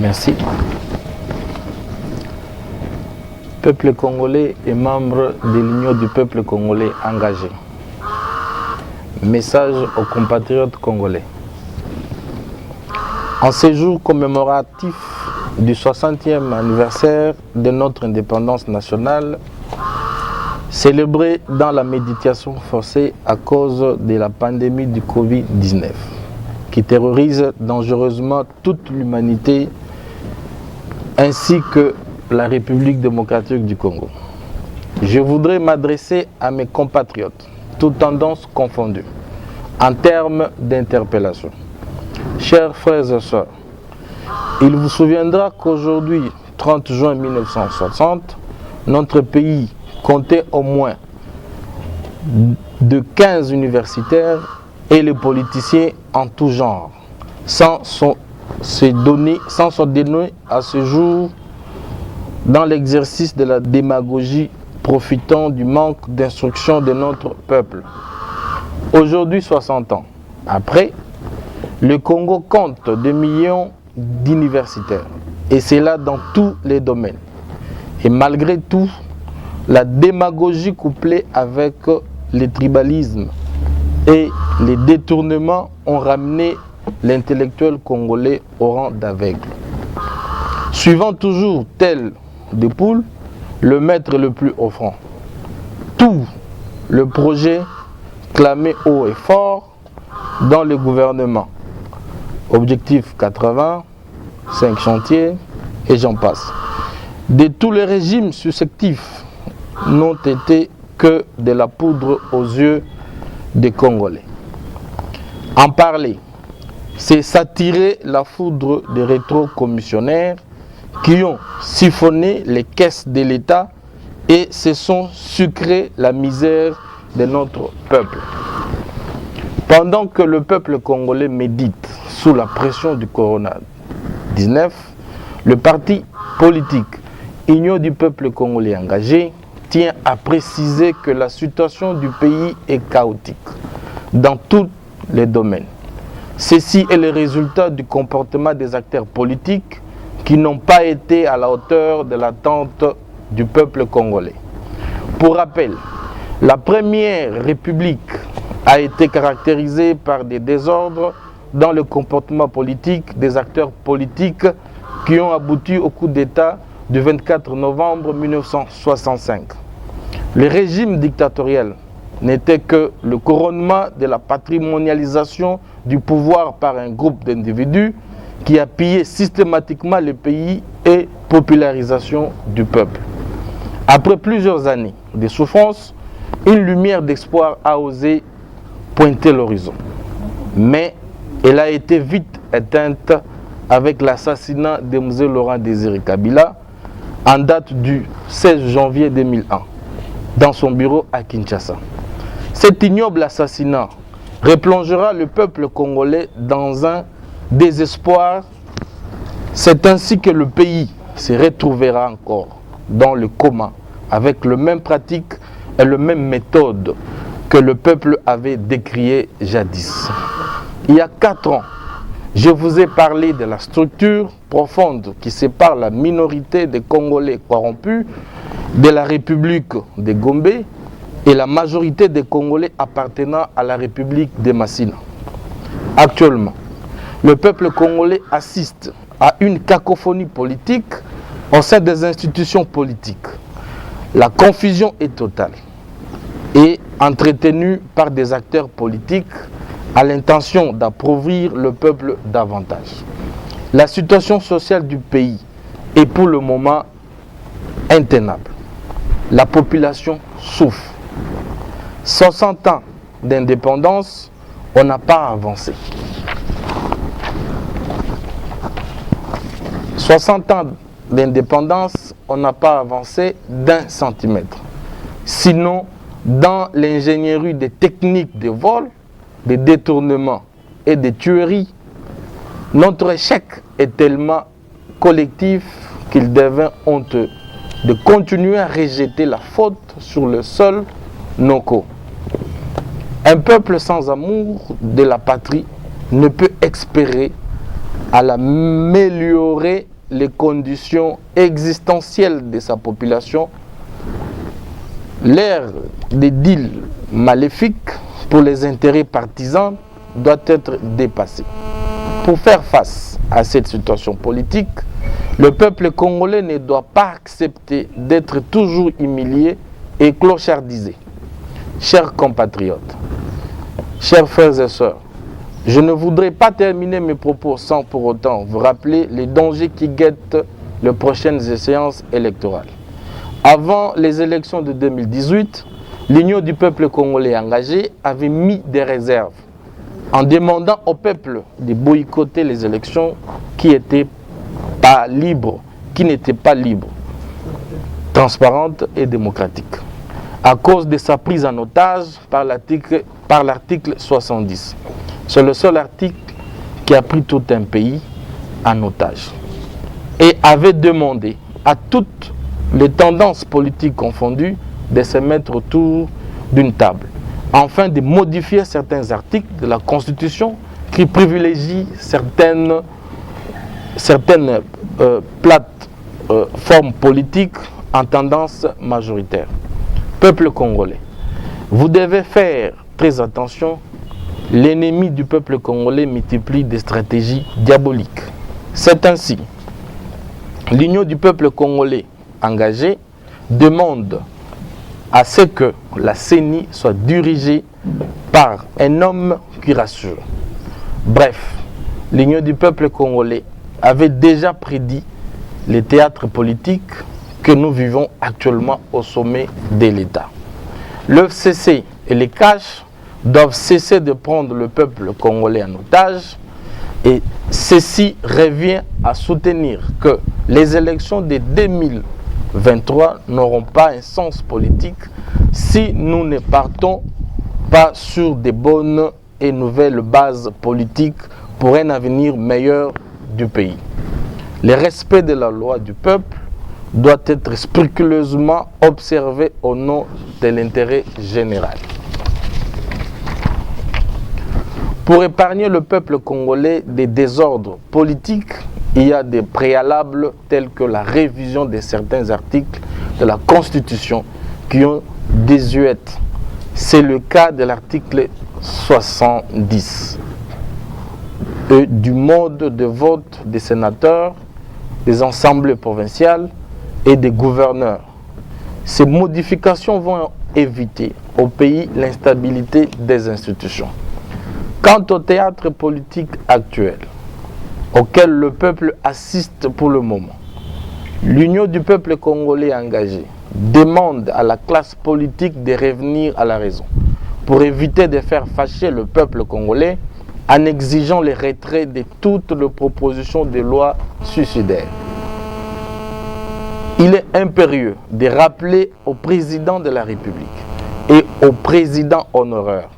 Merci. Peuple congolais et membre de l'Union du peuple congolais engagé. Message aux compatriotes congolais. En ce jour commémoratif du 60e anniversaire de notre indépendance nationale, célébré dans la méditation forcée à cause de la pandémie du Covid-19, qui terrorise dangereusement toute l'humanité ainsi que la République démocratique du Congo. Je voudrais m'adresser à mes compatriotes, toutes tendances confondues, en termes d'interpellation. Chers frères et sœurs, il vous souviendra qu'aujourd'hui, 30 juin 1960, notre pays comptait au moins de 15 universitaires et les politiciens en tout genre, sans se donner à ce jour dans l'exercice de la démagogie, profitant du manque d'instruction de notre peuple. Aujourd'hui, 60 ans après, le Congo compte des millions d'universitaires, et c'est là dans tous les domaines. Et malgré tout, la démagogie couplée avec le tribalisme et les détournements ont ramené l'intellectuel congolais au rang d'aveugle. Suivant toujours tel des poules, le maître le plus offrant. Tout le projet clamé haut et fort dans le gouvernement. Objectif 80, 5 chantiers et j'en passe. De tous les régimes successifs n'ont été que de la poudre aux yeux des Congolais. En parler, c'est s'attirer la foudre des rétro-commissionnaires qui ont siphonné les caisses de l'État et se sont sucré la misère de notre peuple. Pendant que le peuple congolais médite sous la pression du Corona-19, le parti politique Union du peuple congolais engagé tient à préciser que la situation du pays est chaotique dans tous les domaines. Ceci est le résultat du comportement des acteurs politiques qui n'ont pas été à la hauteur de l'attente du peuple congolais. Pour rappel, la première république a été caractérisée par des désordres dans le comportement politique des acteurs politiques qui ont abouti au coup d'État du 24 novembre 1965. Le régime dictatorial n'était que le couronnement de la patrimonialisation du pouvoir par un groupe d'individus qui a pillé systématiquement le pays et popularisation du peuple. Après plusieurs années de souffrance, une lumière d'espoir a osé pointer l'horizon. Mais elle a été vite éteinte avec l'assassinat de M. Laurent Désiré Kabila en date du 16 janvier 2001 dans son bureau à Kinshasa. Cet ignoble assassinat replongera le peuple congolais dans un désespoir. C'est ainsi que le pays se retrouvera encore dans le coma avec les mêmes pratiques et les mêmes méthodes que le peuple avait décriées jadis. Il y a 4 ans, je vous ai parlé de la structure profonde qui sépare la minorité des Congolais corrompus de la République de Gombe et la majorité des Congolais appartenant à la République de Massina. Actuellement, le peuple congolais assiste à une cacophonie politique au sein des institutions politiques. La confusion est totale et entretenue par des acteurs politiques à l'intention d'appauvrir le peuple davantage. La situation sociale du pays est pour le moment intenable. La population souffre. 60 ans d'indépendance, on n'a pas avancé. 60 ans d'indépendance, on n'a pas avancé d'1 centimètre. Sinon, dans l'ingénierie des techniques de vol, de détournement et de tueries, notre échec est tellement collectif qu'il devient honteux de continuer à rejeter la faute sur le seul Noko. Un peuple sans amour de la patrie ne peut espérer à l'améliorer les conditions existentielles de sa population, l'ère des deals maléfiques pour les intérêts partisans doit être dépassée. Pour faire face à cette situation politique, le peuple congolais ne doit pas accepter d'être toujours humilié et clochardisé. Chers compatriotes, chers frères et sœurs, je ne voudrais pas terminer mes propos sans pour autant vous rappeler les dangers qui guettent les prochaines échéances électorales. Avant les élections de 2018, l'Union du peuple congolais engagé avait mis des réserves en demandant au peuple de boycotter les élections qui n'étaient pas libres, transparentes et démocratiques, à cause de sa prise en otage par l'article 70. C'est le seul article qui a pris tout un pays en otage et avait demandé à toutes les tendances politiques confondues de se mettre autour d'une table, afin de modifier certains articles de la Constitution qui privilégient certaines plateformes politiques en tendance majoritaire. Peuple congolais, vous devez faire très attention. L'ennemi du peuple congolais multiplie des stratégies diaboliques. C'est ainsi, l'Union du peuple congolais engagé demande à ce que la CENI soit dirigée par un homme qui rassure. Bref, l'Union du peuple congolais avait déjà prédit les théâtres politiques que nous vivons actuellement au sommet de l'État. Le FCC et les CACH doivent cesser de prendre le peuple congolais en otage, et ceci revient à soutenir que les élections de 2023 n'auront pas un sens politique si nous ne partons pas sur de bonnes et nouvelles bases politiques pour un avenir meilleur du pays. Le respect de la loi du peuple doit être scrupuleusement observé au nom de l'intérêt général. Pour épargner le peuple congolais des désordres politiques, il y a des préalables tels que la révision de certains articles de la Constitution qui ont désuète. C'est le cas de l'article 70 et du mode de vote des sénateurs, des assemblées provinciales et des gouverneurs. Ces modifications vont éviter au pays l'instabilité des institutions. Quant au théâtre politique actuel, auquel le peuple assiste pour le moment, l'Union du peuple congolais engagé demande à la classe politique de revenir à la raison pour éviter de faire fâcher le peuple congolais en exigeant le retrait de toutes les propositions de loi suicidaires. Il est impérieux de rappeler au président de la République et au président honoraire,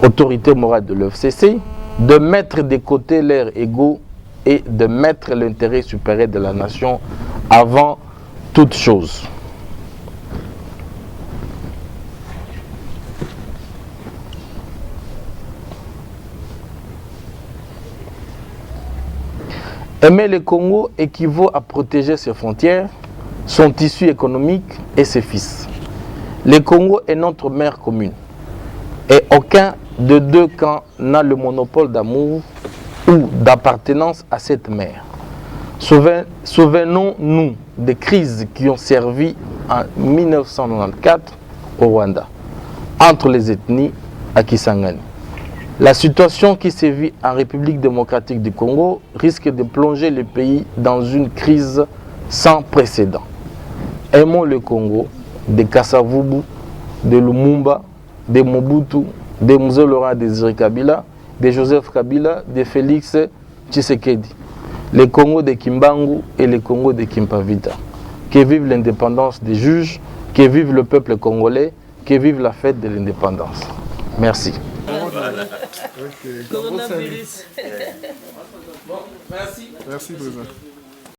autorité morale de l'FCC, de mettre de côté leurs égaux et de mettre l'intérêt supérieur de la nation avant toute chose. Aimer le Congo équivaut à protéger ses frontières, son tissu économique et ses fils. Le Congo est notre mère commune et aucun de deux camps n'a le monopole d'amour ou d'appartenance à cette mère. Souvenons-nous des crises qui ont servi en 1994 au Rwanda, entre les ethnies à Kisangani. La situation qui se vit en République démocratique du Congo risque de plonger le pays dans une crise sans précédent. Aimons le Congo, de Kasavubu, de Lumumba, de Mobutu, de Mzee Laurent Désiré Kabila, de Joseph Kabila, de Félix Tshisekedi. Le Congo de Kimbangu et le Congo de Kimpavita. Que vive l'indépendance des juges, que vive le peuple congolais, que vive la fête de l'indépendance. Merci. Merci, président.